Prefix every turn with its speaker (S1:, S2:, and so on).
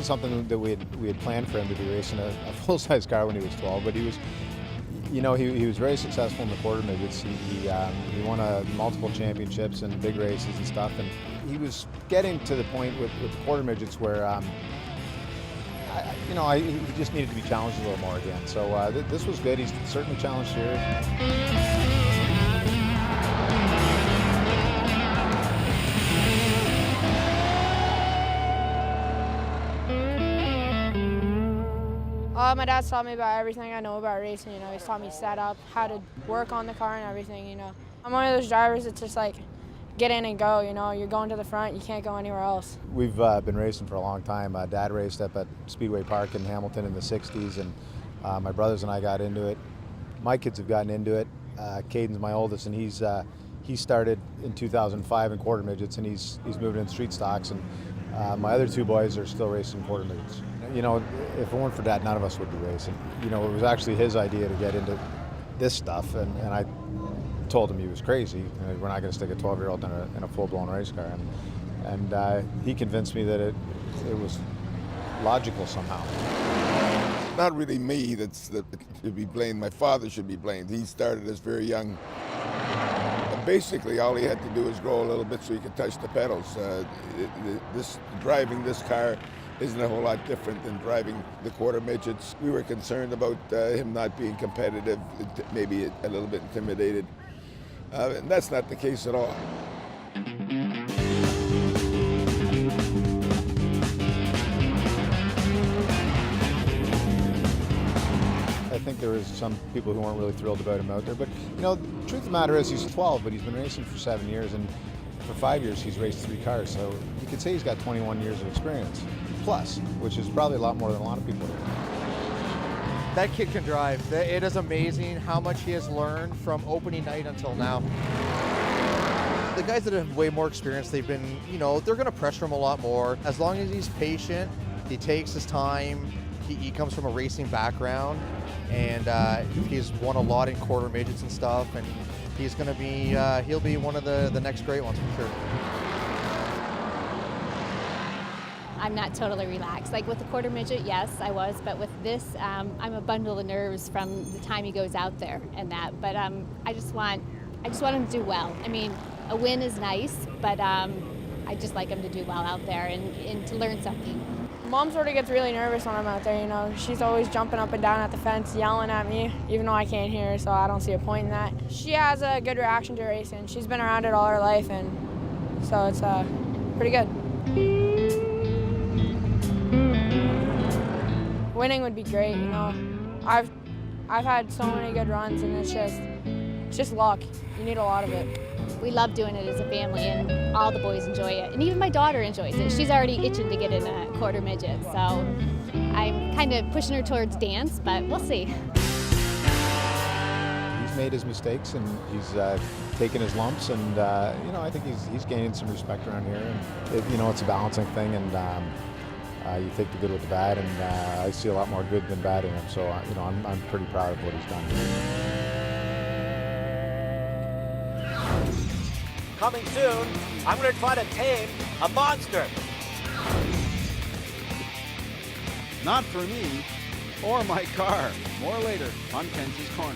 S1: something that we had planned for him to be racing a full-size car when he was 12, but he was, you know, he was very successful in the quarter midgets. He won multiple championships and big races and stuff, and he was getting to the point with the quarter midgets where, he just needed to be challenged a little more again. So this was good. He's certainly challenged here.
S2: My dad's taught me about everything I know about racing. You know, he's taught me setup, how to work on the car and everything, you know. I'm one of those drivers that's just like, get in and go, you know. You're going to the front, you can't go anywhere else.
S1: We've been racing for a long time. Dad raced up at Speedway Park in Hamilton in the 60s, and my brothers and I got into it. My kids have gotten into it. Caden's my oldest, and he started in 2005 in quarter midgets, and he's moved into street stocks, and my other two boys are still racing quarter midgets. You know, if it weren't for Dad, none of us would be racing. You know, it was actually his idea to get into this stuff, and I told him he was crazy. You know, we're not going to stick a 12-year-old in a full-blown race car, and he convinced me that it was logical somehow.
S3: Not really me that should be blamed. My father should be blamed. He started us very young. Basically, all he had to do was grow a little bit so he could touch the pedals. Driving this car isn't a whole lot different than driving the quarter midgets. We were concerned about him not being competitive, maybe a little bit intimidated. And that's not the case at all.
S1: I think there was some people who weren't really thrilled about him out there, but you know, the truth of the matter is he's 12, but he's been racing for 7 years, and for 5 years he's raced 3 cars, so you could say he's got 21 years of experience plus, which is probably a lot more than a lot of people do.
S4: That kid can drive. It is amazing how much he has learned from opening night until now. The guys that have way more experience, they've been, you know, they're going to pressure him a lot more. As long as he's patient, he takes his time, he comes from a racing background, and he's won a lot in quarter midgets and stuff, and he's going to be, he'll be one of the next great ones for sure.
S5: I'm not totally relaxed. Like with the quarter midget, yes, I was, but with this, I'm a bundle of nerves from the time he goes out there and that. But I just want him to do well. I mean, a win is nice, but I just like him to do well out there and to learn something.
S2: Mom sort of gets really nervous when I'm out there, you know. She's always jumping up and down at the fence, yelling at me, even though I can't hear her, so I don't see a point in that. She has a good reaction to racing. She's been around it all her life, and so it's pretty good. Winning would be great, you know. I've had so many good runs, and it's just luck. You need a lot of it.
S5: We love doing it as a family, and all the boys enjoy it. And even my daughter enjoys it. She's already itching to get in a quarter midget, so I'm kind of pushing her towards dance, but we'll see.
S1: He's made his mistakes, and he's taken his lumps, and you know, I think he's gaining some respect around here. And you know, it's a balancing thing, and you take the good with the bad, and I see a lot more good than bad in him. So you know, I'm pretty proud of what he's done.
S6: Coming soon, I'm going to try to tame a monster.
S7: Not for me or my car. More later on Ken's Corner.